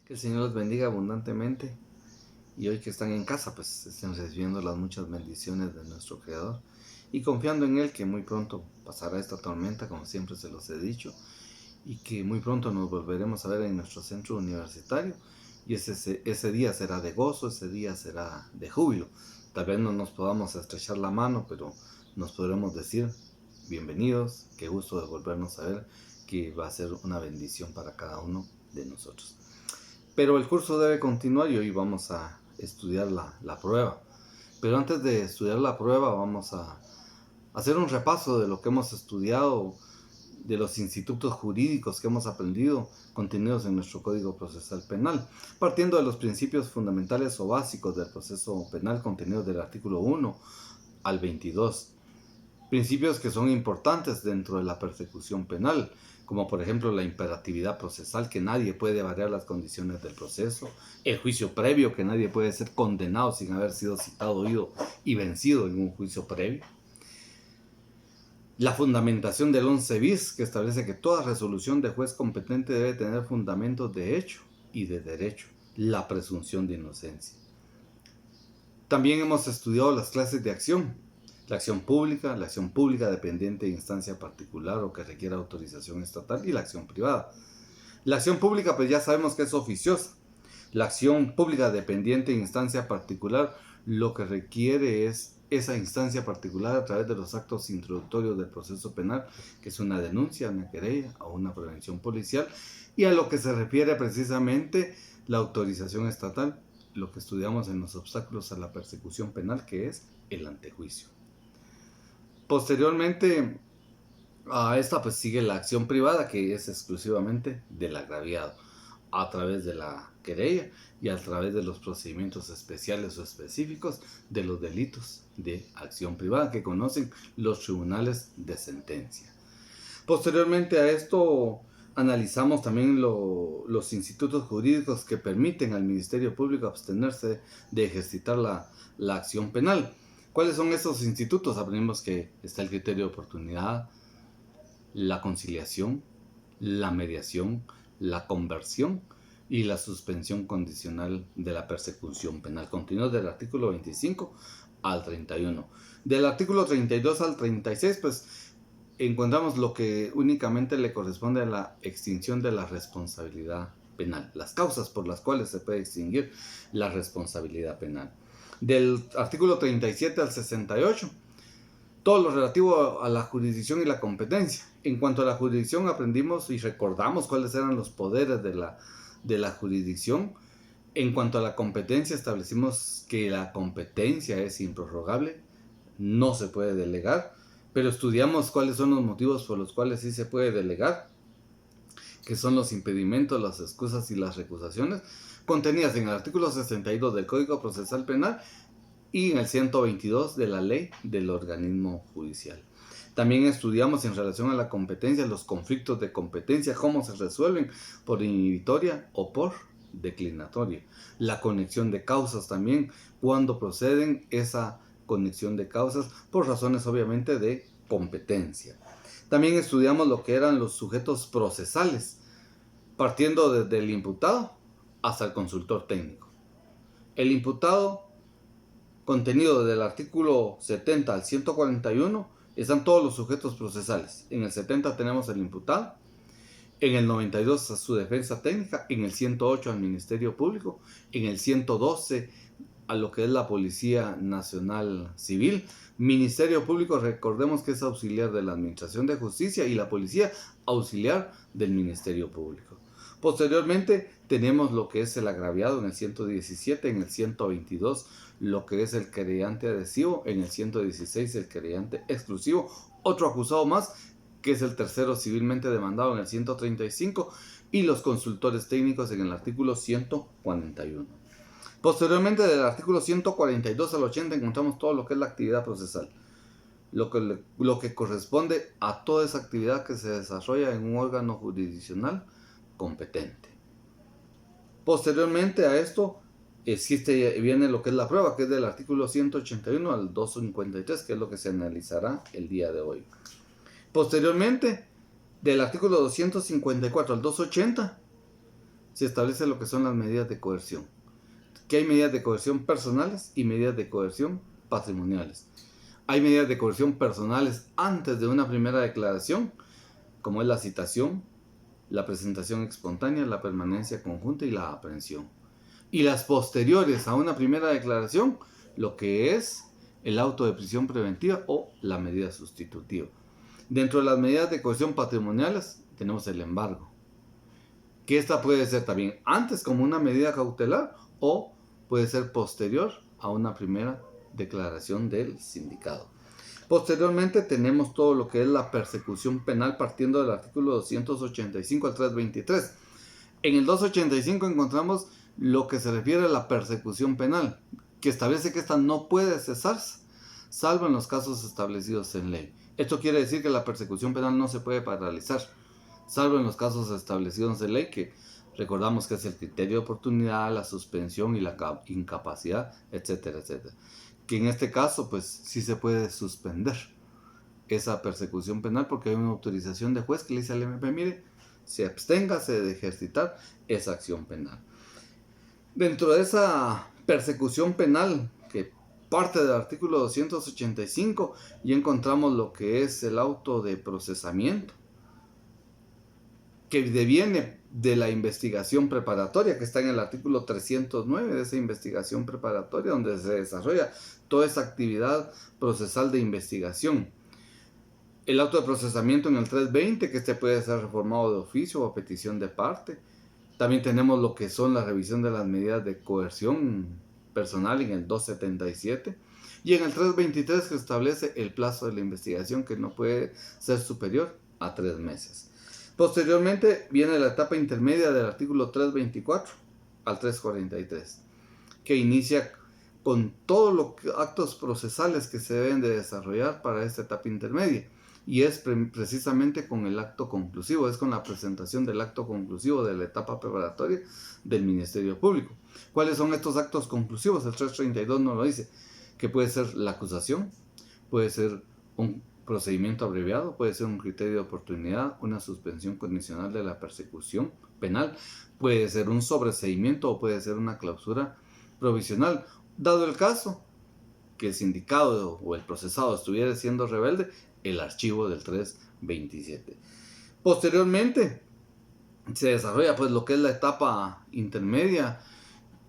Que el Señor les bendiga abundantemente y hoy que están en casa pues estén recibiendo las muchas bendiciones de nuestro Creador y confiando en Él que muy pronto pasará esta tormenta como siempre se los he dicho y que muy pronto nos volveremos a ver en nuestro centro universitario y ese día será de gozo, ese día será de júbilo. Tal vez no nos podamos estrechar la mano, pero nos podremos decir bienvenidos, qué gusto de volvernos a ver, que va a ser una bendición para cada uno de nosotros. Pero el curso debe continuar y hoy vamos a estudiar la prueba. Pero antes de estudiar la prueba vamos a hacer un repaso de lo que hemos estudiado, de los institutos jurídicos que hemos aprendido contenidos en nuestro Código Procesal Penal, partiendo de los principios fundamentales o básicos del proceso penal contenidos del artículo 1 al 22. Principios que son importantes dentro de la persecución penal, como por ejemplo la imperatividad procesal, que nadie puede variar las condiciones del proceso, el juicio previo, que nadie puede ser condenado sin haber sido citado, oído y vencido en un juicio previo, la fundamentación del 11 bis, que establece que toda resolución de juez competente debe tener fundamentos de hecho y de derecho, la presunción de inocencia. También hemos estudiado las clases de acción, la acción pública dependiente de instancia particular o que requiera autorización estatal, y la acción privada. La acción pública pues ya sabemos que es oficiosa. La acción pública dependiente de instancia particular lo que requiere es esa instancia particular a través de los actos introductorios del proceso penal, que es una denuncia, una querella o una prevención policial, y a lo que se refiere precisamente la autorización estatal, lo que estudiamos en los obstáculos a la persecución penal, que es el antejuicio. Posteriormente a esta pues sigue la acción privada, que es exclusivamente del agraviado, a través de la querella y a través de los procedimientos especiales o específicos de los delitos de acción privada que conocen los tribunales de sentencia. Posteriormente a esto analizamos también los institutos jurídicos que permiten al Ministerio Público abstenerse de ejercitar la acción penal. ¿Cuáles son esos institutos? Aprendimos que está el criterio de oportunidad, la conciliación, la mediación, la conversión y la suspensión condicional de la persecución penal. Continúa del artículo 25 al 31. Del artículo 32 al 36, pues encontramos lo que únicamente le corresponde a la extinción de la responsabilidad penal, las causas por las cuales se puede extinguir la responsabilidad penal. Del artículo 37 al 68, todo lo relativo a la jurisdicción y la competencia. En cuanto a la jurisdicción, aprendimos y recordamos cuáles eran los poderes de la jurisdicción. En cuanto a la competencia, establecimos que la competencia es improrrogable, no se puede delegar, pero estudiamos cuáles son los motivos por los cuales sí se puede delegar, que son los impedimentos, las excusas y las recusaciones, contenidas en el artículo 62 del Código Procesal Penal y en el 122 de la ley del organismo judicial. También estudiamos en relación a la competencia, los conflictos de competencia, cómo se resuelven por inhibitoria o por declinatoria. La conexión de causas también, cuando proceden esa conexión de causas por razones obviamente de competencia. También estudiamos lo que eran los sujetos procesales, partiendo desde el imputado hasta el consultor técnico. El imputado, contenido del artículo 70 al 141, están todos los sujetos procesales. En el 70 tenemos el imputado, en el 92 a su defensa técnica, en el 108 al Ministerio Público, en el 112 a lo que es la Policía Nacional Civil. Ministerio Público, recordemos que es auxiliar de la Administración de Justicia, y la Policía auxiliar del Ministerio Público. Posteriormente tenemos lo que es el agraviado en el 117, en el 122 lo que es el querellante adhesivo, en el 116 el querellante exclusivo, otro acusado más que es el tercero civilmente demandado en el 135 y los consultores técnicos en el artículo 141. Posteriormente del artículo 142 al 80 encontramos todo lo que es la actividad procesal, lo que corresponde a toda esa actividad que se desarrolla en un órgano jurisdiccional competente. Posteriormente a esto viene lo que es la prueba, que es del artículo 181 al 253, que es lo que se analizará el día de hoy. Posteriormente, del artículo 254 al 280, se establece lo que son las medidas de coerción. Que hay medidas de coerción personales y medidas de coerción patrimoniales. Hay medidas de coerción personales antes de una primera declaración, como es la citación, la presentación espontánea, la permanencia conjunta y la aprehensión. Y las posteriores a una primera declaración, lo que es el auto de prisión preventiva o la medida sustitutiva. Dentro de las medidas de coerción patrimoniales tenemos el embargo, que esta puede ser también antes como una medida cautelar o puede ser posterior a una primera declaración del sindicado. Posteriormente tenemos todo lo que es la persecución penal partiendo del artículo 285 al 323. En el 285 encontramos lo que se refiere a la persecución penal, que establece que esta no puede cesarse, salvo en los casos establecidos en ley. Esto quiere decir que la persecución penal no se puede paralizar, salvo en los casos establecidos en ley, que recordamos que es el criterio de oportunidad, la suspensión y la incapacidad, etcétera, etcétera. Que en este caso, pues sí se puede suspender esa persecución penal porque hay una autorización de juez que le dice al MP, mire, se absténgase de ejercitar esa acción penal. Dentro de esa persecución penal que parte del artículo 285 ya encontramos lo que es el auto de procesamiento, que deviene de la investigación preparatoria, que está en el artículo 309 de esa investigación preparatoria, donde se desarrolla toda esa actividad procesal de investigación. El auto de procesamiento en el 320, que este puede ser reformado de oficio o a petición de parte. También tenemos lo que son la revisión de las medidas de coerción personal en el 277. Y en el 323 que establece el plazo de la investigación que no puede ser superior a 3 meses. Posteriormente viene la etapa intermedia del artículo 324 al 343, que inicia con todos los actos procesales que se deben de desarrollar para esta etapa intermedia. Y es precisamente con el acto conclusivo, es con la presentación del acto conclusivo de la etapa preparatoria del Ministerio Público. ¿Cuáles son estos actos conclusivos? El 332 nos lo dice, que puede ser la acusación, puede ser un procedimiento abreviado, puede ser un criterio de oportunidad, una suspensión condicional de la persecución penal, puede ser un sobreseimiento o puede ser una clausura provisional. Dado el caso que el sindicado o el procesado estuviera siendo rebelde, el archivo del 327. Posteriormente se desarrolla pues lo que es la etapa intermedia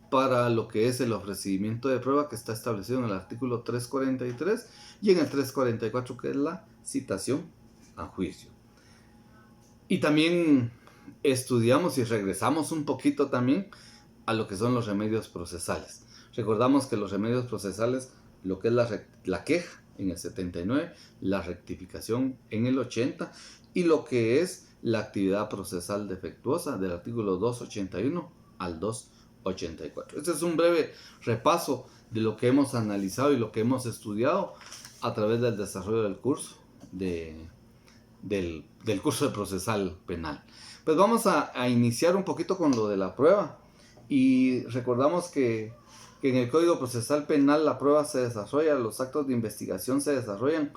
para lo que es el ofrecimiento de prueba, que está establecido en el artículo 343 y en el 344, que es la citación a juicio. Y también estudiamos y regresamos un poquito también a lo que son los remedios procesales. Recordamos que los remedios procesales, lo que es la queja en el 79, la rectificación en el 80 y lo que es la actividad procesal defectuosa del artículo 281 al 284. Este es un breve repaso de lo que hemos analizado y lo que hemos estudiado a través del desarrollo del curso del curso de procesal penal. Pues vamos a iniciar un poquito con lo de la prueba, y recordamos que en el Código Procesal Penal la prueba se desarrolla, los actos de investigación se desarrollan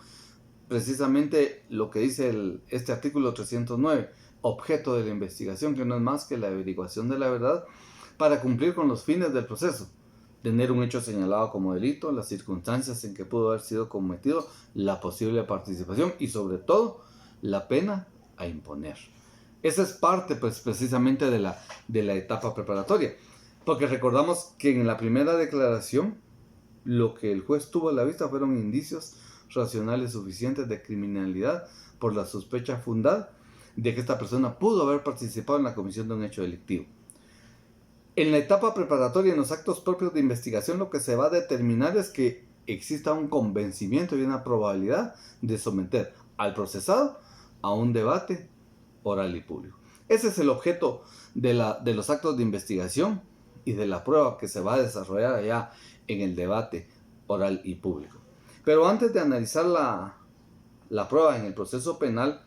precisamente lo que dice este artículo 309, objeto de la investigación, que no es más que la averiguación de la verdad para cumplir con los fines del proceso, tener un hecho señalado como delito, las circunstancias en que pudo haber sido cometido, la posible participación y sobre todo la pena a imponer. Esa es parte pues precisamente de la etapa preparatoria, porque recordamos que en la primera declaración lo que el juez tuvo a la vista fueron indicios racionales suficientes de criminalidad por la sospecha fundada de que esta persona pudo haber participado en la comisión de un hecho delictivo. En la etapa preparatoria, en los actos propios de investigación, lo que se va a determinar es que exista un convencimiento y una probabilidad de someter al procesado a un debate oral y público. Ese es el objeto de los actos de investigación y de la prueba que se va a desarrollar allá en el debate oral y público. Pero antes de analizar la prueba en el proceso penal,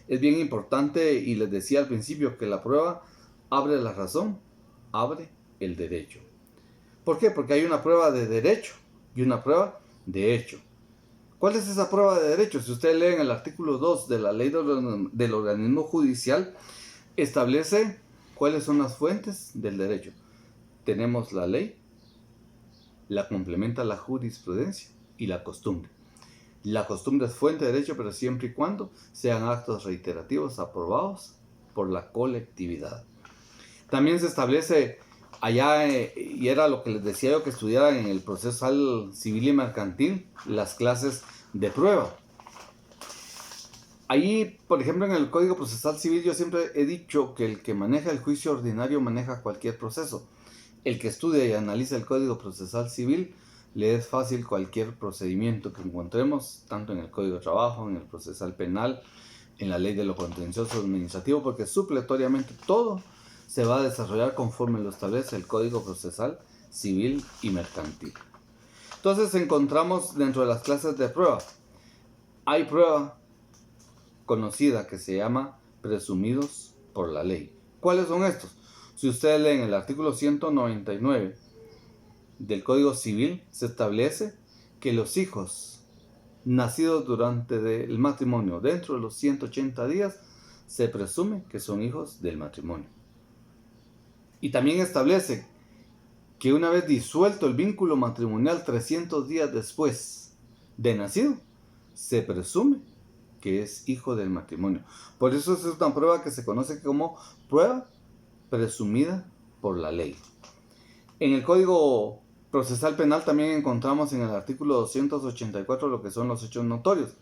es bien importante, y les decía al principio, que la prueba abre la razón, abre el derecho. ¿Por qué? Porque hay una prueba de derecho y una prueba de hecho. ¿Cuál es esa prueba de derecho? Si usted lee en el artículo 2 de la ley del organismo judicial, establece ¿Cuáles son las fuentes del derecho? Tenemos la ley, la complementa la jurisprudencia y la costumbre. La costumbre es fuente de derecho, pero siempre y cuando sean actos reiterativos aprobados por la colectividad. También se establece allá, y era lo que les decía yo, que estudiaran en el procesal civil y mercantil las clases de prueba. Ahí, por ejemplo, en el Código Procesal Civil yo siempre he dicho que el que maneja el juicio ordinario maneja cualquier proceso. El que estudia y analiza el Código Procesal Civil le es fácil cualquier procedimiento que encontremos, tanto en el Código de Trabajo, en el Procesal Penal, en la Ley de lo Contencioso Administrativo, porque supletoriamente todo se va a desarrollar conforme lo establece el Código Procesal Civil y Mercantil. Entonces encontramos dentro de las clases de prueba, hay prueba conocida que se llama presumidos por la ley. ¿Cuáles son estos? Si ustedes leen el artículo 199 del Código Civil, se establece que los hijos nacidos durante el matrimonio dentro de los 180 días se presume que son hijos del matrimonio. Y también establece que una vez disuelto el vínculo matrimonial 300 días después de nacido, se presume que es hijo del matrimonio. Por eso es una prueba que se conoce como prueba presumida por la ley. En el Código Procesal Penal también encontramos en el artículo 284 lo que son los hechos notorios.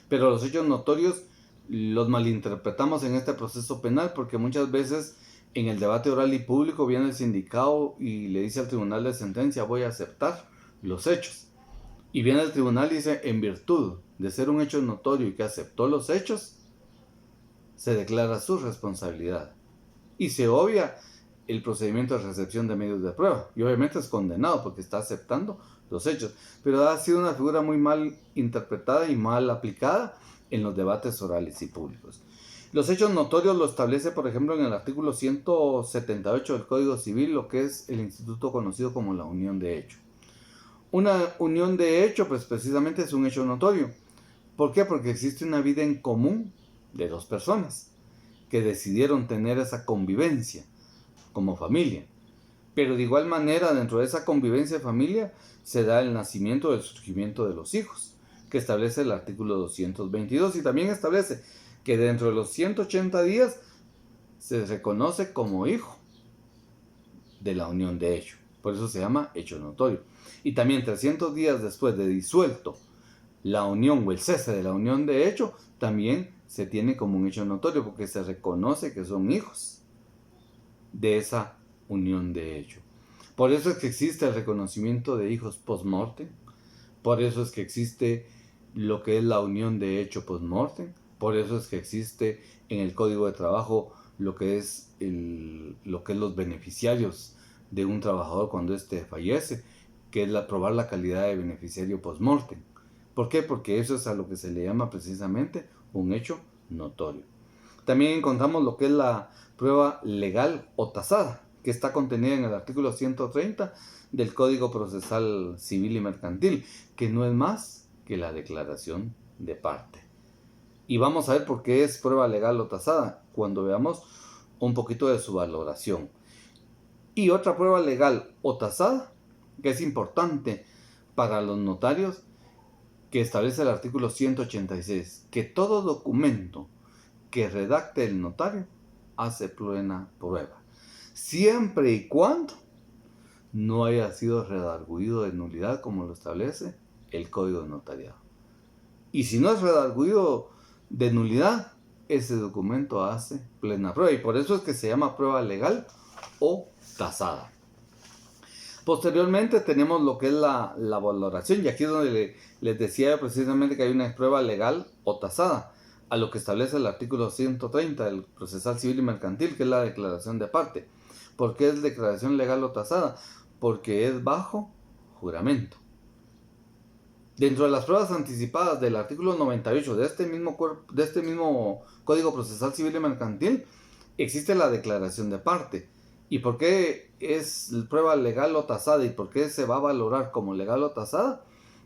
Pero los hechos notorios los malinterpretamos en este proceso penal porque muchas veces en el debate oral y público viene el sindicado y le dice al tribunal de sentencia: voy a aceptar los hechos. Y viene el tribunal y dice: en virtud de ser un hecho notorio y que aceptó los hechos, se declara su responsabilidad. Y se obvia el procedimiento de recepción de medios de prueba. Y obviamente es condenado porque está aceptando los hechos. Pero ha sido una figura muy mal interpretada y mal aplicada en los debates orales y públicos. Los hechos notorios lo establece, por ejemplo, en el artículo 178 del Código Civil, lo que es el instituto conocido como la unión de hecho. Una unión de hecho, pues precisamente es un hecho notorio. ¿Por qué? Porque existe una vida en común de dos personas que decidieron tener esa convivencia como familia. Pero de igual manera, dentro de esa convivencia de familia, se da el nacimiento o el surgimiento de los hijos, que establece el artículo 222, y también establece que dentro de los 180 días se reconoce como hijo de la unión de hecho. Por eso se llama hecho notorio. Y también 300 días después de disuelto la unión o el cese de la unión de hecho, también se tiene como un hecho notorio porque se reconoce que son hijos de esa unión de hecho. Por eso es que existe el reconocimiento de hijos post-mortem. Por eso es que existe lo que es la unión de hecho post-mortem. Por eso es que existe en el Código de Trabajo lo que es los beneficiarios de un trabajador cuando éste fallece, que es probar la calidad de beneficiario post-mortem. ¿Por qué? Porque eso es a lo que se le llama precisamente un hecho notorio. También encontramos lo que es la prueba legal o tasada, que está contenida en el artículo 130 del Código Procesal Civil y Mercantil, que no es más que la declaración de parte. Y vamos a ver por qué es prueba legal o tasada cuando veamos un poquito de su valoración. Y otra prueba legal o tasada que es importante para los notarios, que establece el artículo 186, que todo documento que redacte el notario hace plena prueba, siempre y cuando no haya sido redarguido de nulidad como lo establece el Código de Notariado. Y si no es redarguido de nulidad, ese documento hace plena prueba, y por eso es que se llama prueba legal o tasada. Posteriormente tenemos lo que es la valoración, y aquí es donde les decía precisamente que hay una prueba legal o tasada, a lo que establece el artículo 130 del Procesal Civil y Mercantil, que es la declaración de parte. ¿Por qué es declaración legal o tasada? Porque es bajo juramento. Dentro de las pruebas anticipadas del artículo 98 de este mismo Código Procesal Civil y Mercantil, existe la declaración de parte. ¿Y por qué es prueba legal o tasada? ¿Y por qué se va a valorar como legal o tasada?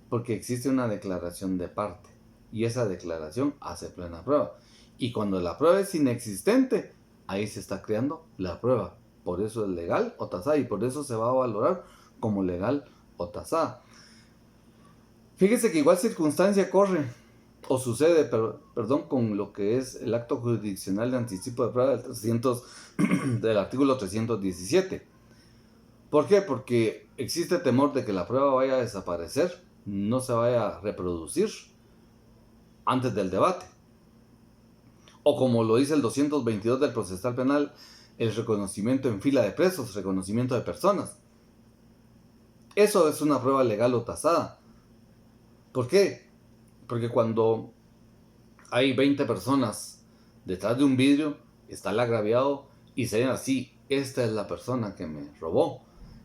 Porque existe una declaración de parte. Y esa declaración hace plena prueba. Y cuando la prueba es inexistente, ahí se está creando la prueba. Por eso es legal o tasada y por eso se va a valorar como legal o tasada. Fíjese que igual circunstancia corre o sucede, perdón, con lo que es el acto jurisdiccional de anticipo de prueba del artículo 317. ¿Por qué? Porque existe temor de que la prueba vaya a desaparecer, no se vaya a reproducir antes del debate. O como lo dice el 222 del procesal penal, el reconocimiento en fila de presos, reconocimiento de personas. Eso es una prueba legal o tasada. ¿Por qué? Porque cuando hay 20 personas detrás de un vidrio, está el agraviado y se ven así, esta es la persona que me robó.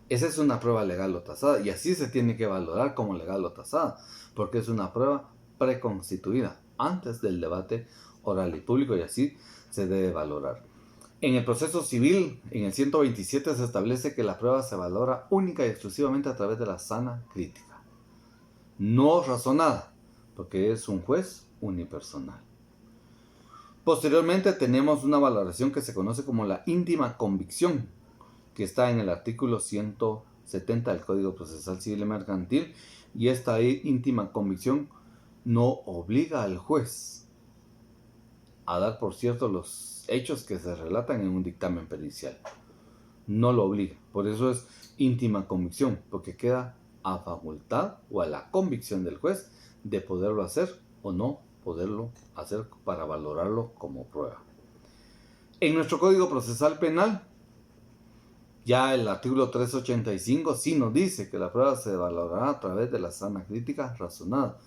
Esa es una prueba legal o tasada y así se tiene que valorar como legal o tasada, porque es una prueba preconstituida antes del debate oral y público y así se debe valorar. En el proceso civil, en el 127 se establece que la prueba se valora única y exclusivamente a través de la sana crítica, no razonada, porque es un juez unipersonal. Posteriormente tenemos una valoración que se conoce como la íntima convicción, que está en el artículo 170 del Código Procesal Civil y Mercantil, y esta íntima convicción no obliga al juez a dar por cierto los hechos que se relatan en un dictamen pericial. No lo obliga, por eso es íntima convicción, porque queda a facultad o a la convicción del juez de poderlo hacer o no poderlo hacer para valorarlo como prueba. En nuestro Código Procesal Penal, ya el artículo 385 sí nos dice que la prueba se valorará a través de la sana crítica razonada.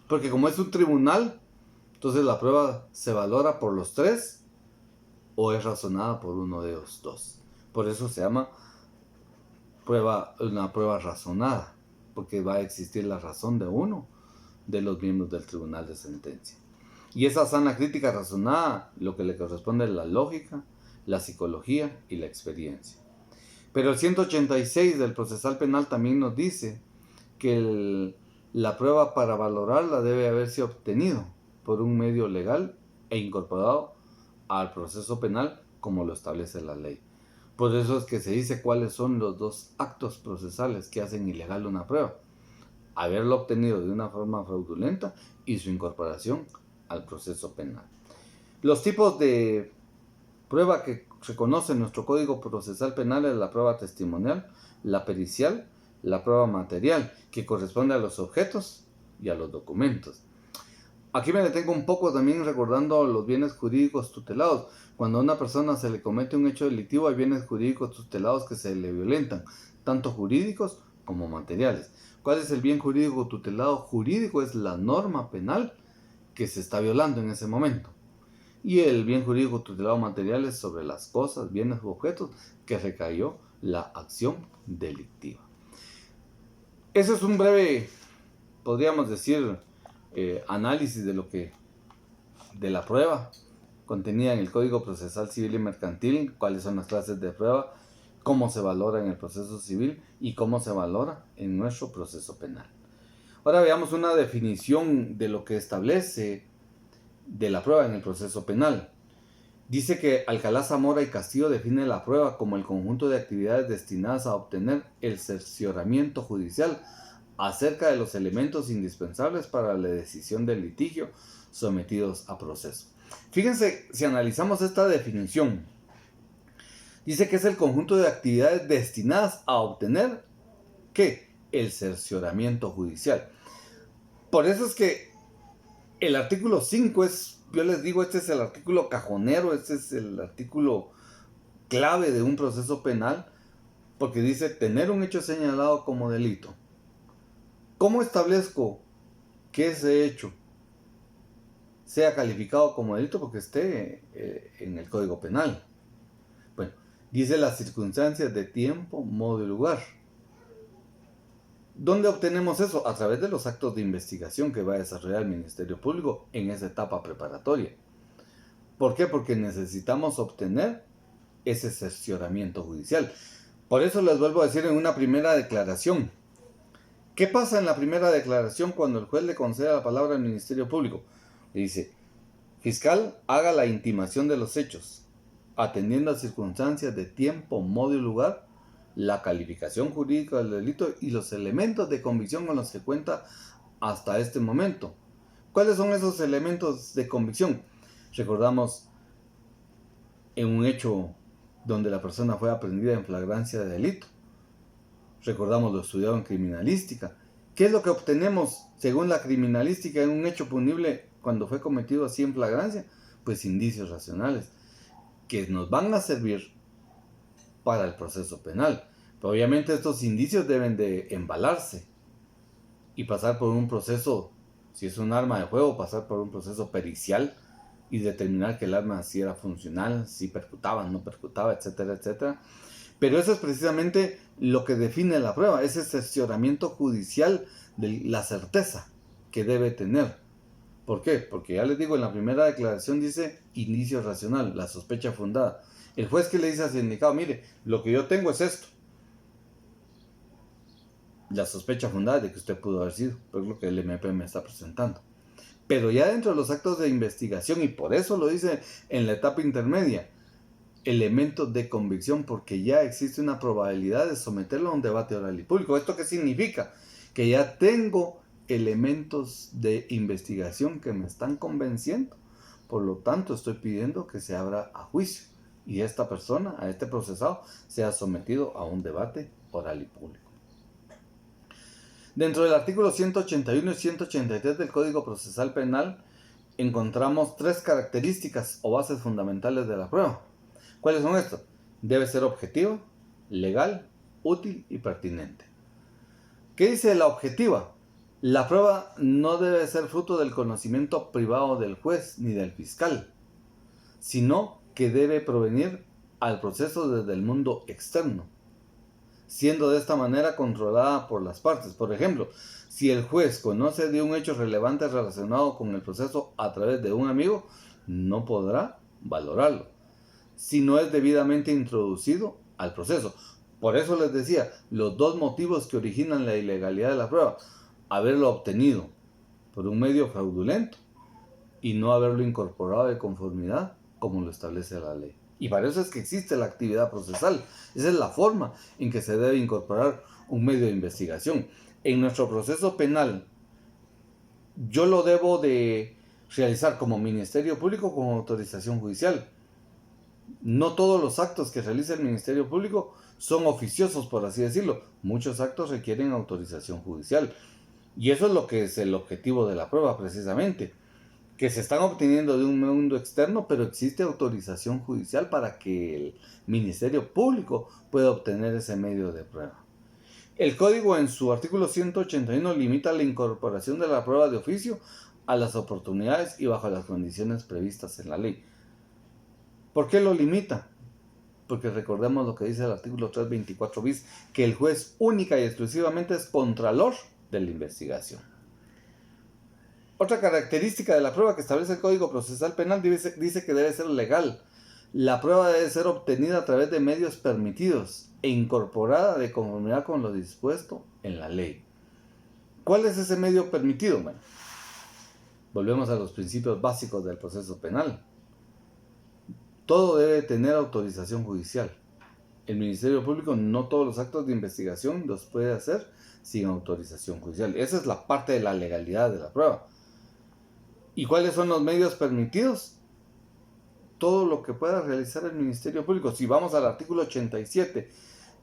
Porque como es un tribunal, entonces la prueba se valora por los tres o es razonada por uno de los dos. Por eso se llama una prueba razonada, porque va a existir la razón de uno de los miembros del tribunal de sentencia. Y esa sana crítica razonada, lo que le corresponde es la lógica, la psicología y la experiencia. Pero el 186 del procesal penal también nos dice que la prueba para valorarla debe haberse obtenido por un medio legal e incorporado al proceso penal como lo establece la ley. Por eso es que se dice cuáles son los dos actos procesales que hacen ilegal una prueba: haberlo obtenido de una forma fraudulenta y su incorporación al proceso penal. Los tipos de prueba que reconoce nuestro Código Procesal Penal es la prueba testimonial, la pericial, la prueba material, que corresponde a los objetos y a los documentos. Aquí me detengo un poco también recordando los bienes jurídicos tutelados. Cuando a una persona se le comete un hecho delictivo, hay bienes jurídicos tutelados que se le violentan, tanto jurídicos como materiales. ¿Cuál es el bien jurídico tutelado? Jurídico es la norma penal que se está violando en ese momento. Y el bien jurídico tutelado material es sobre las cosas, bienes u objetos que recayó la acción delictiva. Ese es un breve, podríamos decir, análisis de la prueba contenida en el Código Procesal Civil y Mercantil, cuáles son las clases de prueba, cómo se valora en el proceso civil y cómo se valora en nuestro proceso penal. Ahora veamos una definición de lo que establece de la prueba en el proceso penal. Dice que Alcalá Zamora y Castillo define la prueba como el conjunto de actividades destinadas a obtener el cercioramiento judicial acerca de los elementos indispensables para la decisión del litigio sometidos a proceso. Fíjense, si analizamos esta definición, dice que es el conjunto de actividades destinadas a obtener ¿qué? El cercioramiento judicial. Por eso es que el artículo 5 es, yo les digo, este es el artículo cajonero, este es el artículo clave de un proceso penal, porque dice tener un hecho señalado como delito. ¿Cómo establezco que ese hecho sea calificado como delito? Porque esté en el Código Penal. Bueno, dice las circunstancias de tiempo, modo y lugar. ¿Dónde obtenemos eso? A través de los actos de investigación que va a desarrollar el Ministerio Público en esa etapa preparatoria. ¿Por qué? Porque necesitamos obtener ese cercioramiento judicial. Por eso les vuelvo a decir en una primera declaración. ¿Qué pasa en la primera declaración cuando el juez le concede la palabra al Ministerio Público? Le dice: fiscal, haga la intimación de los hechos. atendiendo a circunstancias de tiempo, modo y lugar, la calificación jurídica del delito y los elementos de convicción con los que cuenta hasta este momento. ¿Cuáles son esos elementos de convicción? Recordamos en un hecho donde la persona fue aprendida en flagrancia de delito. Recordamos lo estudiado en criminalística. ¿Qué es lo que obtenemos según la criminalística en un hecho punible cuando fue cometido así en flagrancia? Pues indicios racionales que nos van a servir para el proceso penal. Pero obviamente estos indicios deben de embalarse y pasar por un proceso, si es un arma de fuego, pasar por un proceso pericial y determinar que el arma si era funcional, si percutaba, no percutaba, etcétera, etcétera. Pero eso es precisamente lo que define la prueba, ese cercioramiento judicial de la certeza que debe tener. ¿Por qué? Porque ya les digo, en la primera declaración dice indicio racional, la sospecha fundada. El juez que le dice al sindicado, mire, lo que yo tengo es esto. La sospecha fundada de que usted pudo haber sido, pues es lo que el MP me está presentando. Pero ya dentro de los actos de investigación, y por eso lo dice en la etapa intermedia, elementos de convicción, porque ya existe una probabilidad de someterlo a un debate oral y público. ¿Esto qué significa? Que ya tengo elementos de investigación que me están convenciendo. Por lo tanto, estoy pidiendo que se abra a juicio y esta persona, a este procesado, sea sometido a un debate oral y público. Dentro del artículo 181 y 183 del Código Procesal Penal encontramos tres características o bases fundamentales de la prueba. ¿Cuáles son estas? Debe ser objetiva, legal, útil y pertinente. ¿Qué dice la objetiva? La prueba no debe ser fruto del conocimiento privado del juez ni del fiscal, sino que debe provenir al proceso desde el mundo externo, siendo de esta manera controlada por las partes. Por ejemplo, si el juez conoce de un hecho relevante relacionado con el proceso a través de un amigo, no podrá valorarlo si no es debidamente introducido al proceso. Por eso les decía, los dos motivos que originan la ilegalidad de la prueba: haberlo obtenido por un medio fraudulento y no haberlo incorporado de conformidad como lo establece la ley. Y para eso es que existe la actividad procesal. Esa es la forma en que se debe incorporar un medio de investigación. En nuestro proceso penal, yo lo debo de realizar como Ministerio Público con autorización judicial. No todos los actos que realiza el Ministerio Público son oficiosos, por así decirlo. Muchos actos requieren autorización judicial. Y eso es lo que es el objetivo de la prueba, precisamente. Que se están obteniendo de un mundo externo, pero existe autorización judicial para que el Ministerio Público pueda obtener ese medio de prueba. El Código en su artículo 181 limita la incorporación de la prueba de oficio a las oportunidades y bajo las condiciones previstas en la ley. ¿Por qué lo limita? Porque recordemos lo que dice el artículo 324 bis, que el juez única y exclusivamente es contralor de la investigación. Otra característica de la prueba que establece el Código Procesal Penal dice que debe ser legal. La prueba debe ser obtenida a través de medios permitidos e incorporada de conformidad con lo dispuesto en la ley. ¿Cuál es ese medio permitido? Bueno, volvemos a los principios básicos del proceso penal. Todo debe tener autorización judicial. El Ministerio Público no todos los actos de investigación los puede hacer sin autorización judicial. Esa es la parte de la legalidad de la prueba. ¿Y cuáles son los medios permitidos? Todo lo que pueda realizar el Ministerio Público. Si vamos al artículo 87,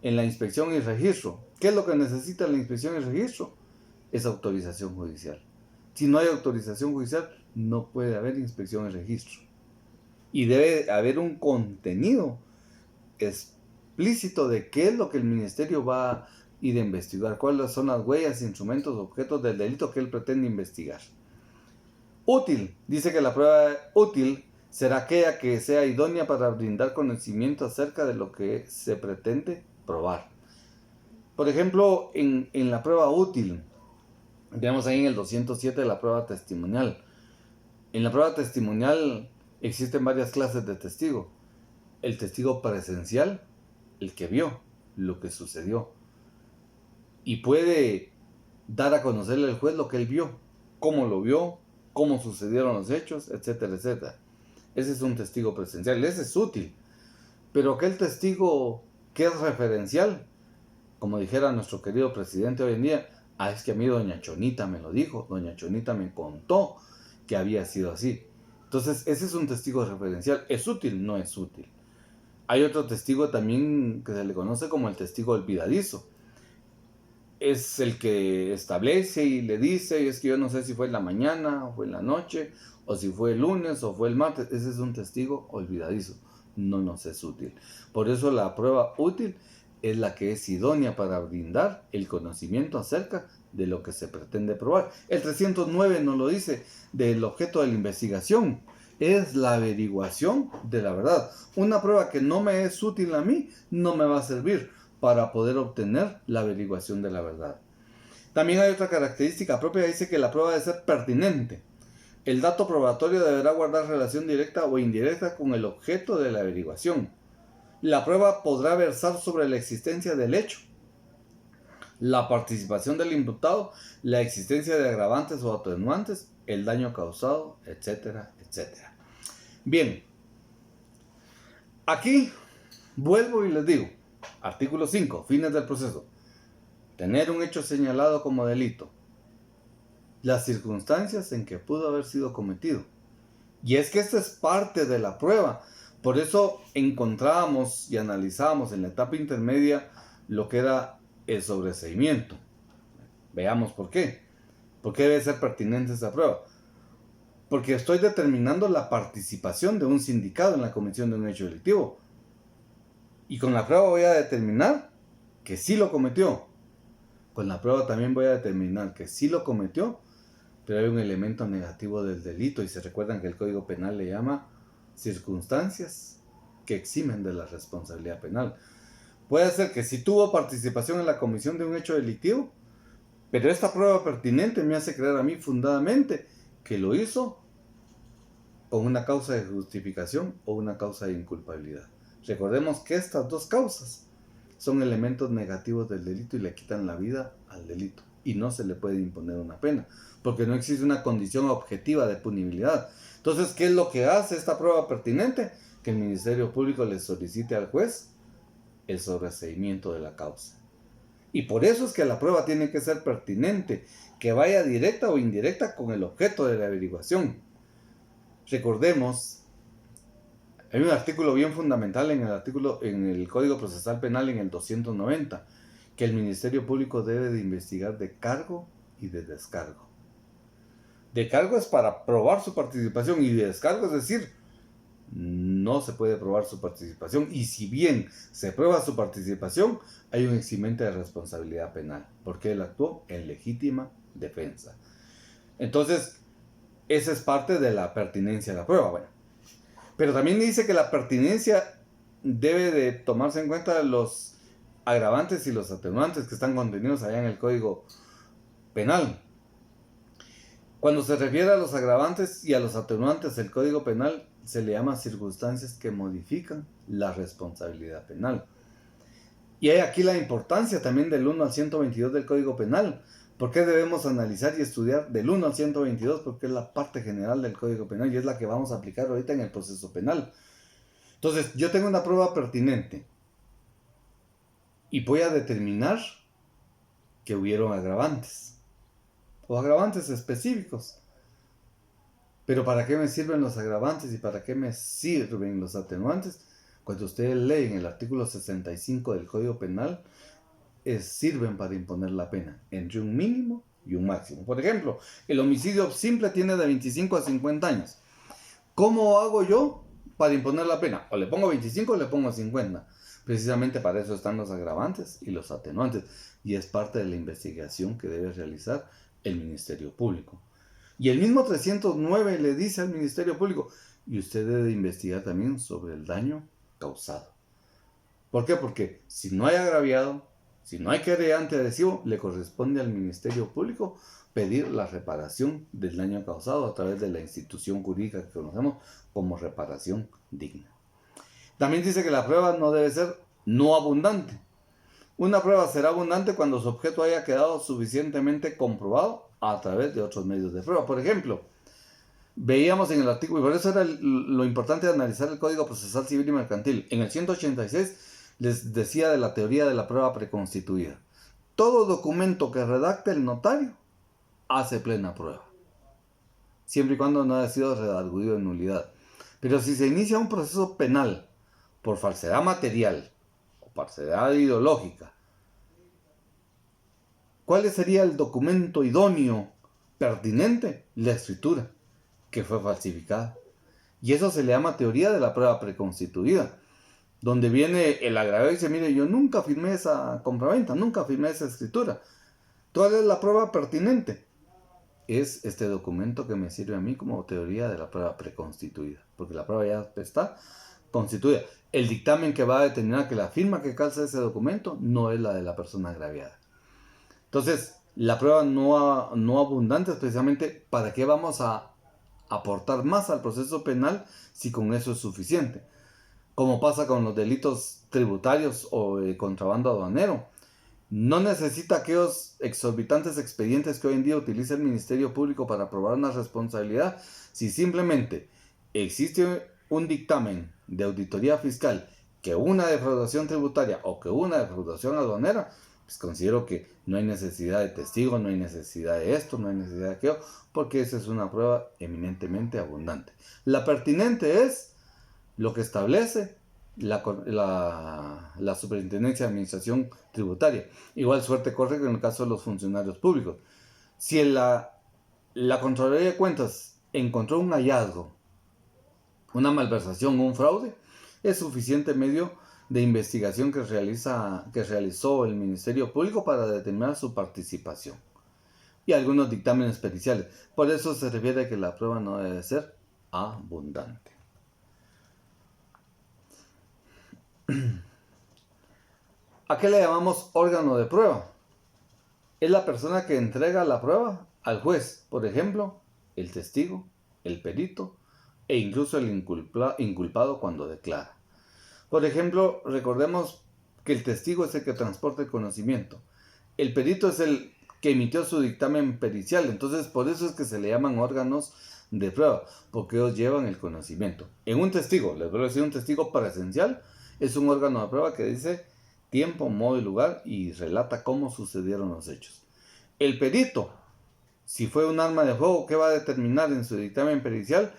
en la inspección y registro, ¿qué es lo que necesita la inspección y registro? Es autorización judicial. Si no hay autorización judicial, no puede haber inspección y registro. Y debe haber un contenido explícito de qué es lo que el Ministerio va a ir a investigar, cuáles son las huellas, instrumentos, objetos del delito que él pretende investigar. Útil. Dice que la prueba útil será aquella que sea idónea para brindar conocimiento acerca de lo que se pretende probar. Por ejemplo, en la prueba útil, tenemos ahí en el 207 la prueba testimonial. En la prueba testimonial existen varias clases de testigo. El testigo presencial, el que vio lo que sucedió. Y puede dar a conocerle al juez lo que él vio, cómo lo vio, cómo sucedieron los hechos, etcétera, etcétera. Ese es un testigo presencial, ese es útil. Pero aquel testigo que es referencial, como dijera nuestro querido presidente hoy en día, es que a mí doña Chonita me lo dijo, doña Chonita me contó que había sido así. Entonces, ese es un testigo referencial. ¿Es útil? No es útil. Hay otro testigo también que se le conoce como el testigo olvidadizo. Es el que establece y le dice, es que yo no sé si fue en la mañana, o fue en la noche, o si fue el lunes, o fue el martes. Ese es un testigo olvidadizo. No nos es útil. Por eso la prueba útil es la que es idónea para brindar el conocimiento acerca de lo que se pretende probar. El 309 nos lo dice, del objeto de la investigación. Es la averiguación de la verdad. Una prueba que no me es útil a mí, no me va a servir para poder obtener la averiguación de la verdad. También hay otra característica propia, dice que la prueba debe ser pertinente. El dato probatorio deberá guardar relación directa o indirecta con el objeto de la averiguación. La prueba podrá versar sobre la existencia del hecho, la participación del imputado, la existencia de agravantes o atenuantes, el daño causado, etcétera, etcétera. Bien, aquí vuelvo y les digo, artículo 5, fines del proceso. Tener un hecho señalado como delito. Las circunstancias en que pudo haber sido cometido. Y es que esta es parte de la prueba. Por eso encontrábamos y analizábamos en la etapa intermedia lo que era el sobreseimiento. Veamos por qué. ¿Por qué debe ser pertinente esta prueba? Porque estoy determinando la participación de un sindicado en la comisión de un hecho delictivo. Y con la prueba voy a determinar que sí lo cometió. Con la prueba también voy a determinar que sí lo cometió, pero hay un elemento negativo del delito. Y se recuerdan que el Código Penal le llama circunstancias que eximen de la responsabilidad penal. Puede ser que sí tuvo participación en la comisión de un hecho delictivo, pero esta prueba pertinente me hace creer a mí fundadamente que lo hizo con una causa de justificación o una causa de inculpabilidad. Recordemos que estas dos causas son elementos negativos del delito y le quitan la vida al delito. Y no se le puede imponer una pena, porque no existe una condición objetiva de punibilidad. Entonces, ¿qué es lo que hace esta prueba pertinente? Que el Ministerio Público le solicite al juez el sobreseimiento de la causa. Y por eso es que la prueba tiene que ser pertinente, que vaya directa o indirecta con el objeto de la averiguación. Recordemos, hay un artículo bien fundamental en el Código Procesal Penal en el 290, que el Ministerio Público debe de investigar de cargo y de descargo. De cargo es para probar su participación y de descargo es decir, no se puede probar su participación, y si bien se prueba su participación, hay un eximente de responsabilidad penal, porque él actuó en legítima defensa. Entonces, esa es parte de la pertinencia de la prueba. Bueno, pero también dice que la pertinencia debe de tomarse en cuenta los agravantes y los atenuantes que están contenidos allá en el Código Penal. Cuando se refiere a los agravantes y a los atenuantes del Código Penal, se le llama circunstancias que modifican la responsabilidad penal. Y hay aquí la importancia también del 1 al 122 del Código Penal. ¿Por qué debemos analizar y estudiar del 1 al 122? Porque es la parte general del Código Penal y es la que vamos a aplicar ahorita en el proceso penal. Entonces, yo tengo una prueba pertinente y voy a determinar que hubieron agravantes o agravantes específicos. Pero ¿para qué me sirven los agravantes y para qué me sirven los atenuantes? Cuando ustedes leen el artículo 65 del Código Penal, sirven para imponer la pena entre un mínimo y un máximo. Por ejemplo, el homicidio simple tiene de 25 a 50 años. ¿Cómo hago yo para imponer la pena? O le pongo 25 o le pongo 50. Precisamente para eso están los agravantes y los atenuantes. Y es parte de la investigación que debe realizar el Ministerio Público. Y el mismo 309 le dice al Ministerio Público, y usted debe investigar también sobre el daño causado. ¿Por qué? Porque si no hay agraviado, si no hay querellante adhesivo, le corresponde al Ministerio Público pedir la reparación del daño causado a través de la institución jurídica que conocemos como reparación digna. También dice que la prueba no debe ser no abundante. Una prueba será abundante cuando su objeto haya quedado suficientemente comprobado a través de otros medios de prueba. Por ejemplo, Veíamos en el artículo, y por eso era lo importante de analizar el Código Procesal Civil y Mercantil. En el 186 les decía de la teoría de la prueba preconstituida. Todo documento que redacte el notario hace plena prueba, siempre y cuando no haya sido redarguido en nulidad. Pero si se inicia un proceso penal por falsedad material o falsedad ideológica, ¿cuál sería el documento idóneo, pertinente? La escritura, que fue falsificada. Y eso se le llama teoría de la prueba preconstituida, donde viene el agravio y dice, mire, yo nunca firmé esa compraventa, nunca firmé esa escritura. ¿Cuál es la prueba pertinente? Es este documento que me sirve a mí como teoría de la prueba preconstituida, porque la prueba ya está constituida. El dictamen que va a determinar que la firma que calza ese documento no es la de la persona agraviada. Entonces, la prueba no abundante es precisamente para qué vamos a aportar más al proceso penal si con eso es suficiente. Como pasa con los delitos tributarios o contrabando aduanero. No necesita aquellos exorbitantes expedientes que hoy en día utiliza el Ministerio Público para probar una responsabilidad, si simplemente existe un dictamen de auditoría fiscal que una defraudación tributaria o que una defraudación aduanera, pues considero que no hay necesidad de testigo, no hay necesidad de esto, no hay necesidad de aquello, porque esa es una prueba eminentemente abundante. La pertinente es lo que establece la Superintendencia de Administración Tributaria. Igual suerte corre en el caso de los funcionarios públicos. Si la Contraloría de Cuentas encontró un hallazgo, una malversación o un fraude, es suficiente medio de investigación que realizó el Ministerio Público para determinar su participación. Y algunos dictámenes periciales. Por eso se refiere a que la prueba no debe ser abundante. ¿A qué le llamamos órgano de prueba? Es la persona que entrega la prueba al juez, por ejemplo, el testigo, el perito e incluso el inculpado cuando declara. Por ejemplo, recordemos que el testigo es el que transporta el conocimiento. El perito es el que emitió su dictamen pericial, entonces por eso es que se le llaman órganos de prueba, porque ellos llevan el conocimiento. En un testigo, les voy a decir, un testigo presencial es un órgano de prueba que dice tiempo, modo y lugar y relata cómo sucedieron los hechos. El perito, si fue un arma de fuego, ¿qué va a determinar en su dictamen pericial?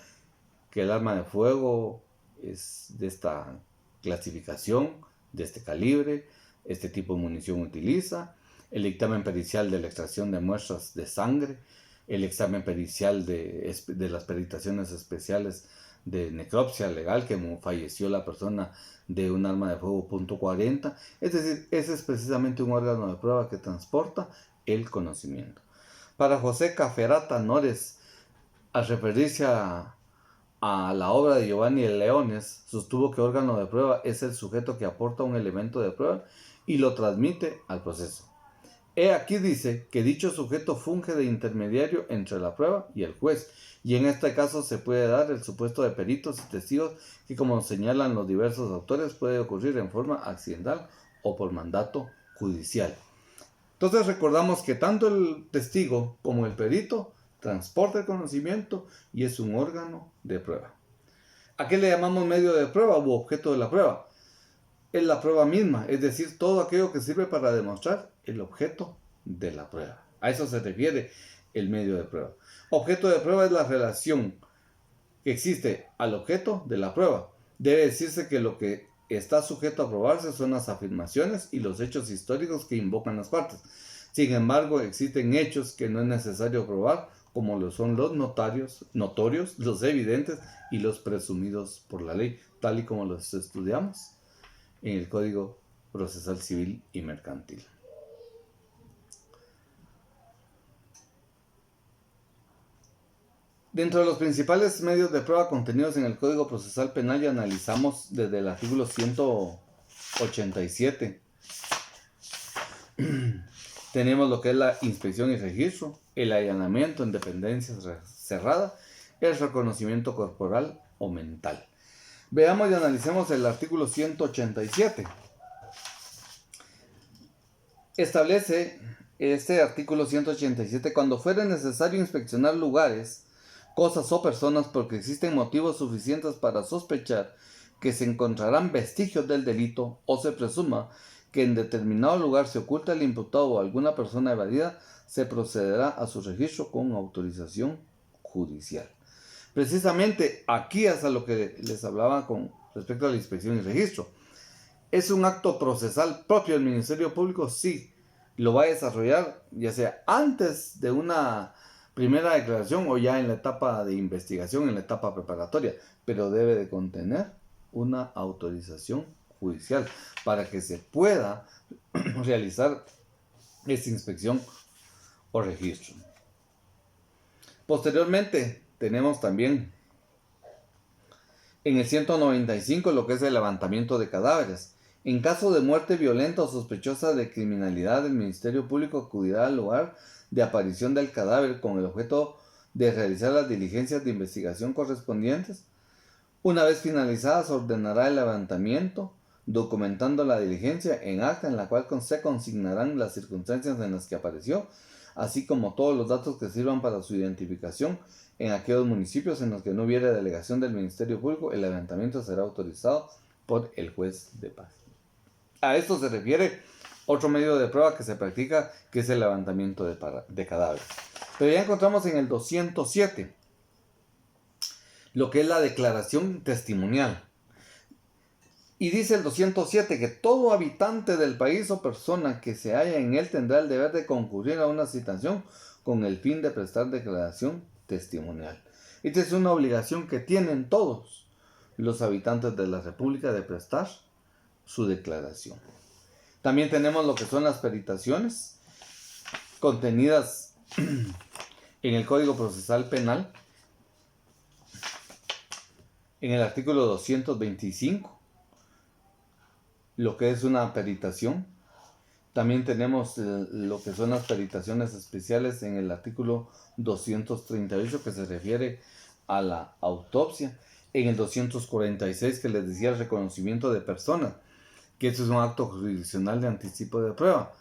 Que el arma de fuego es de esta clasificación, de este calibre, este tipo de munición utiliza. El dictamen pericial de la extracción de muestras de sangre, el examen pericial de las peritaciones especiales de necropsia legal, que falleció la persona de un arma de fuego .40. Es decir, ese es precisamente un órgano de prueba que transporta el conocimiento. Para José Caferata Nores, al referirse a la obra de Giovanni de Leones, sostuvo que órgano de prueba es el sujeto que aporta un elemento de prueba y lo transmite al proceso. Aquí dice que dicho sujeto funge de intermediario entre la prueba y el juez, y en este caso se puede dar el supuesto de peritos y testigos que, como señalan los diversos autores, puede ocurrir en forma accidental o por mandato judicial. Entonces recordamos que tanto el testigo como el perito transporta el conocimiento y es un órgano de prueba. ¿A qué le llamamos medio de prueba u objeto de la prueba? Es la prueba misma, es decir, todo aquello que sirve para demostrar el objeto de la prueba. A eso se refiere el medio de prueba. Objeto de prueba es la relación que existe al objeto de la prueba. Debe decirse que lo que está sujeto a probarse son las afirmaciones y los hechos históricos que invocan las partes. Sin embargo, existen hechos que no es necesario probar, como lo son los notorios, los evidentes y los presumidos por la ley, tal y como los estudiamos en el Código Procesal Civil y Mercantil. Dentro de los principales medios de prueba contenidos en el Código Procesal Penal, ya analizamos desde el artículo 187. Tenemos lo que es la inspección y registro, el allanamiento en dependencia cerrada, el reconocimiento corporal o mental. Veamos y analicemos el artículo 187. Establece este artículo 187: cuando fuere necesario inspeccionar lugares cosas o personas porque existen motivos suficientes para sospechar que se encontrarán vestigios del delito o se presuma que en determinado lugar se oculta el imputado o alguna persona evadida, se procederá a su registro con autorización judicial. Precisamente aquí hasta lo que les hablaba con respecto a la inspección y registro. ¿Es un acto procesal propio del Ministerio Público? Sí. Lo va a desarrollar ya sea antes de una primera declaración o ya en la etapa de investigación, en la etapa preparatoria, pero debe de contener una autorización judicial para que se pueda realizar esta inspección o registro. Posteriormente tenemos también en el 195 lo que es el levantamiento de cadáveres. En caso de muerte violenta o sospechosa de criminalidad, el Ministerio Público acudirá al lugar de aparición del cadáver con el objeto de realizar las diligencias de investigación correspondientes. Una vez finalizadas, ordenará el levantamiento, documentando la diligencia en acta en la cual se consignarán las circunstancias en las que apareció, así como todos los datos que sirvan para su identificación. En aquellos municipios en los que no hubiera delegación del Ministerio Público, el levantamiento será autorizado por el juez de paz. A esto se refiere otro medio de prueba que se practica, que es el levantamiento de cadáveres. Pero ya encontramos en el 207 lo que es la declaración testimonial. Y dice el 207 que todo habitante del país o persona que se halla en él tendrá el deber de concurrir a una citación con el fin de prestar declaración testimonial. Esta es una obligación que tienen todos los habitantes de la República de prestar su declaración. También tenemos lo que son las peritaciones contenidas en el Código Procesal Penal, en el artículo 225, lo que es una peritación. También tenemos lo que son las peritaciones especiales en el artículo 238, que se refiere a la autopsia. En el 246, que les decía, el reconocimiento de persona, que eso es un acto jurisdiccional de anticipo de prueba,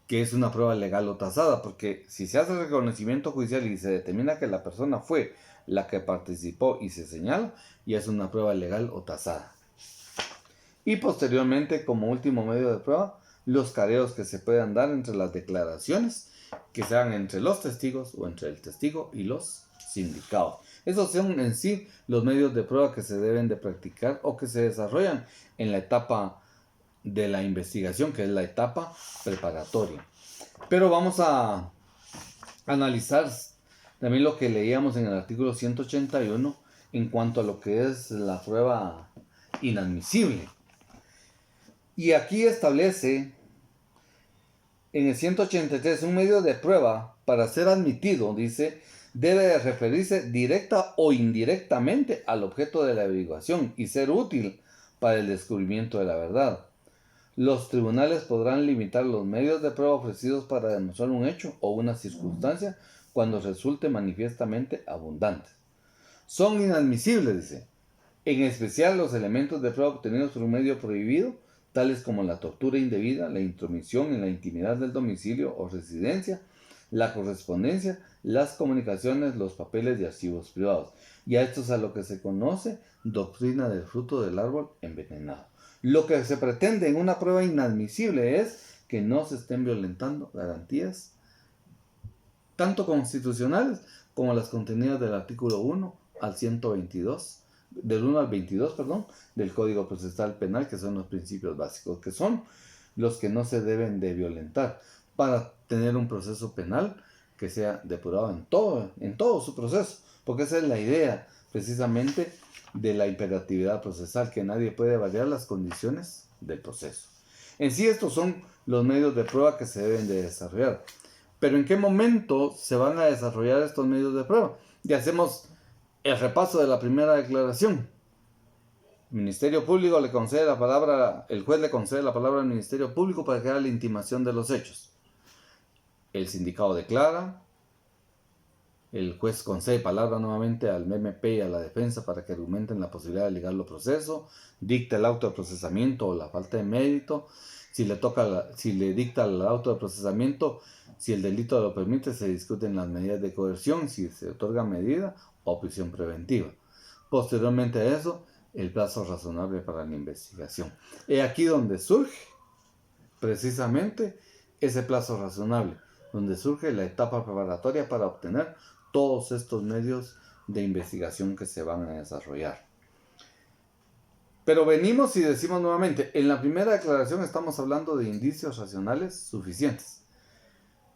que es una prueba legal o tasada, porque si se hace el reconocimiento judicial y se determina que la persona fue la que participó y se señala, ya es una prueba legal o tasada. Y posteriormente, como último medio de prueba, los careos que se puedan dar entre las declaraciones, que sean entre los testigos o entre el testigo y los sindicados. Esos son en sí los medios de prueba que se deben de practicar o que se desarrollan en la etapa de la investigación, que es la etapa preparatoria. Pero vamos a analizar también lo que leíamos en el artículo 181 en cuanto a lo que es la prueba inadmisible. Y aquí establece en el 183 un medio de prueba para ser admitido, dice, debe de referirse directa o indirectamente al objeto de la averiguación y ser útil para el descubrimiento de la verdad. Los tribunales podrán limitar los medios de prueba ofrecidos para demostrar un hecho o una circunstancia cuando resulte manifiestamente abundantes. Son inadmisibles, dice, en especial los elementos de prueba obtenidos por un medio prohibido, tales como la tortura indebida, la intromisión en la intimidad del domicilio o residencia, la correspondencia, las comunicaciones, los papeles y archivos privados. Y a esto es a lo que se conoce doctrina del fruto del árbol envenenado. Lo que se pretende en una prueba inadmisible es que no se estén violentando garantías tanto constitucionales como las contenidas del artículo 1 al 122, del 1 al 22, del Código Procesal Penal, que son los principios básicos, que son los que no se deben de violentar para tener un proceso penal que sea depurado en todo su proceso, porque esa es la idea precisamente de la imperatividad procesal, que nadie puede variar las condiciones del proceso. En sí, estos son los medios de prueba que se deben de desarrollar. Pero ¿en qué momento se van a desarrollar estos medios de prueba? Y hacemos el repaso de la primera declaración. El Ministerio Público le concede la palabra, el juez le concede la palabra al Ministerio Público para que haga la intimación de los hechos. El sindicado declara, el juez concede palabra nuevamente al MP y a la defensa para que argumenten la posibilidad de ligarlo proceso, dicta el auto de procesamiento o la falta de mérito. Si le dicta el auto de procesamiento, si el delito lo permite, se discuten las medidas de coerción, si se otorga medida o prisión preventiva. Posteriormente a eso, el plazo razonable para la investigación. Es aquí donde surge precisamente ese plazo razonable, donde surge la etapa preparatoria para obtener todos estos medios de investigación que se van a desarrollar. Pero venimos y decimos nuevamente, en la primera declaración estamos hablando de indicios racionales suficientes.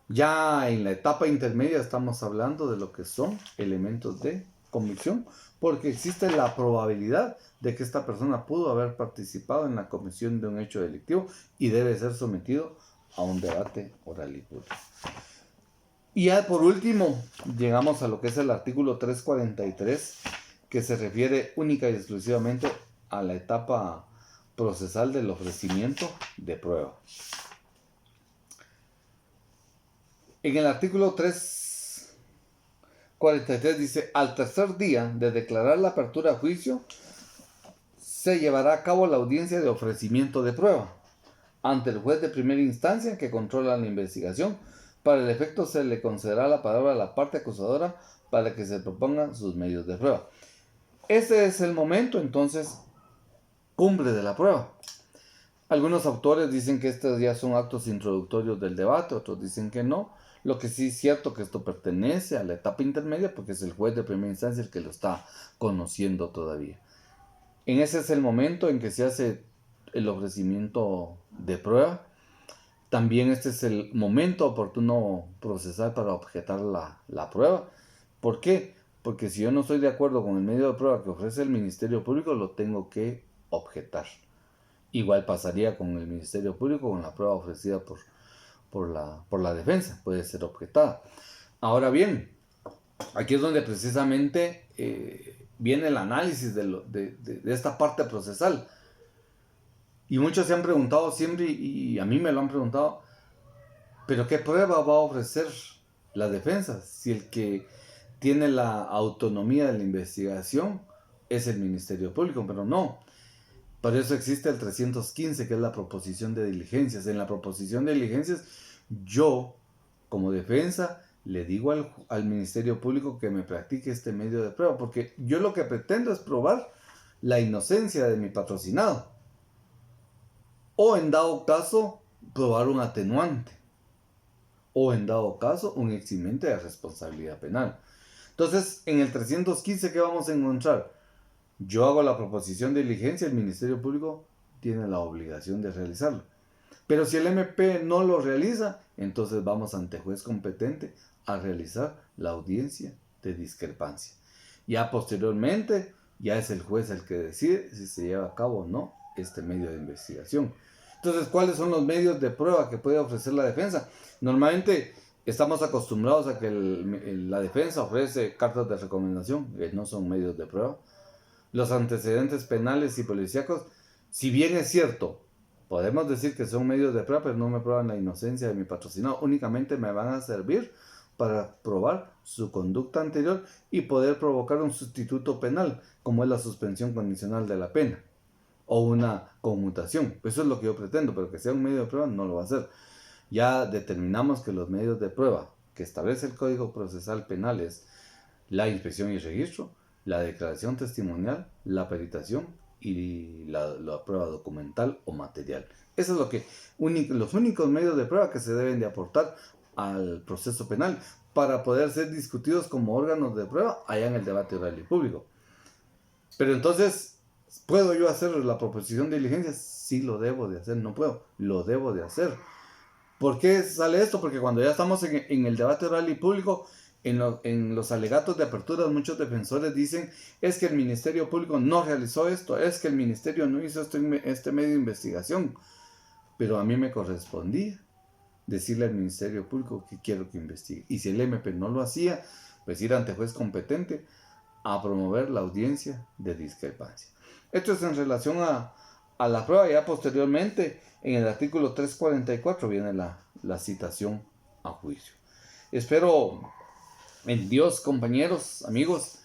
Ya en la etapa intermedia estamos hablando de lo que son elementos de convicción, porque existe la probabilidad de que esta persona pudo haber participado en la comisión de un hecho delictivo y debe ser sometido a un debate oral y público. Y ya por último, llegamos a lo que es el artículo 343, que se refiere única y exclusivamente a la etapa procesal del ofrecimiento de prueba. En el artículo 343 dice, al tercer día de declarar la apertura a juicio, se llevará a cabo la audiencia de ofrecimiento de prueba ante el juez de primera instancia que controla la investigación. Para el efecto se le concederá la palabra a la parte acusadora para que se propongan sus medios de prueba. Este es el momento, entonces, cumbre de la prueba. Algunos autores dicen que estos ya son actos introductorios del debate, otros dicen que no. Lo que sí es cierto que esto pertenece a la etapa intermedia porque es el juez de primera instancia el que lo está conociendo todavía. En ese es el momento en que se hace el ofrecimiento de prueba. También este es el momento oportuno procesal para objetar la prueba. ¿Por qué? Porque si yo no estoy de acuerdo con el medio de prueba que ofrece el Ministerio Público, lo tengo que objetar. Igual pasaría con el Ministerio Público, con la prueba ofrecida por la defensa, puede ser objetada. Ahora bien, aquí es donde precisamente viene el análisis de esta parte procesal. Y muchos se han preguntado siempre, y a mí me lo han preguntado, ¿pero qué prueba va a ofrecer la defensa si el que tiene la autonomía de la investigación es el Ministerio Público? Pero no. Para eso existe el 315, que es la proposición de diligencias. En la proposición de diligencias, yo, como defensa, le digo al Ministerio Público que me practique este medio de prueba, porque yo lo que pretendo es probar la inocencia de mi patrocinado. O en dado caso, probar un atenuante. O en dado caso, un eximente de responsabilidad penal. Entonces, en el 315, ¿qué vamos a encontrar? Yo hago la proposición de diligencia, el Ministerio Público tiene la obligación de realizarlo. Pero si el MP no lo realiza, entonces vamos ante juez competente a realizar la audiencia de discrepancia. Ya posteriormente, ya es el juez el que decide si se lleva a cabo o no este medio de investigación. Entonces, ¿cuáles son los medios de prueba que puede ofrecer la defensa? Normalmente estamos acostumbrados a que la defensa ofrece cartas de recomendación, que no son medios de prueba. Los antecedentes penales y policíacos, si bien es cierto, podemos decir que son medios de prueba, pero no me prueban la inocencia de mi patrocinado, únicamente me van a servir para probar su conducta anterior y poder provocar un sustituto penal, como es la suspensión condicional de la pena o una conmutación. Eso es lo que yo pretendo, pero que sea un medio de prueba no lo va a hacer. Ya determinamos que los medios de prueba que establece el Código Procesal Penal es la inspección y registro, la declaración testimonial, la peritación y la prueba documental o material. Eso es los únicos medios de prueba que se deben de aportar al proceso penal para poder ser discutidos como órganos de prueba allá en el debate oral y público. Pero entonces, ¿puedo yo hacer la proposición de diligencia? Sí, lo debo de hacer. No puedo, lo debo de hacer. ¿Por qué sale esto? Porque cuando ya estamos en el debate oral y público, en los alegatos de apertura, muchos defensores dicen, es que el Ministerio Público no realizó esto, es que el Ministerio no hizo este medio de investigación. Pero a mí me correspondía decirle al Ministerio Público que quiero que investigue. Y si el MP no lo hacía, pues ir ante juez competente a promover la audiencia de discrepancia. Esto es en relación a la prueba. Ya posteriormente, en el artículo 344 viene la citación a juicio. Espero en Dios, compañeros, amigos,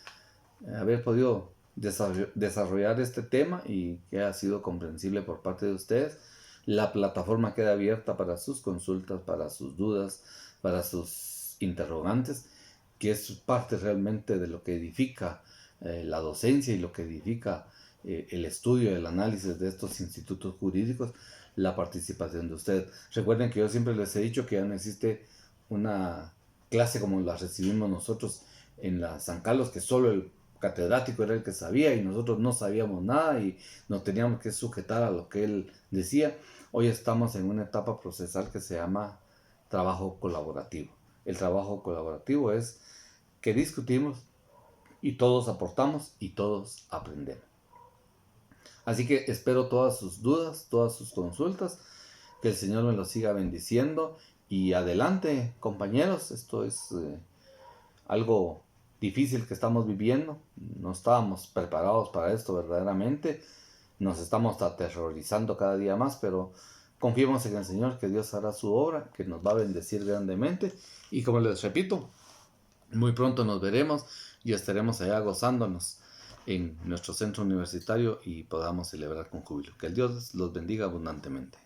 haber podido desarrollar este tema y que ha sido comprensible por parte de ustedes. La plataforma queda abierta para sus consultas, para sus dudas, para sus interrogantes. que es parte realmente de lo que edifica la docencia y lo que edifica el estudio, el análisis de estos institutos jurídicos, la participación de usted. Recuerden que yo siempre les he dicho que ya no existe una clase como la recibimos nosotros en la San Carlos, que solo el catedrático era el que sabía y nosotros no sabíamos nada y nos teníamos que sujetar a lo que él decía. Hoy estamos en una etapa procesal que se llama trabajo colaborativo. El trabajo colaborativo es que discutimos y todos aportamos y todos aprendemos. Así que espero todas sus dudas, todas sus consultas, que el Señor me los siga bendiciendo y adelante, compañeros, esto es algo difícil que estamos viviendo, no estábamos preparados para esto verdaderamente, nos estamos aterrorizando cada día más, pero confiemos en el Señor, que Dios hará su obra, que nos va a bendecir grandemente y como les repito, muy pronto nos veremos y estaremos allá gozándonos en nuestro centro universitario y podamos celebrar con júbilo. Que el Dios los bendiga abundantemente.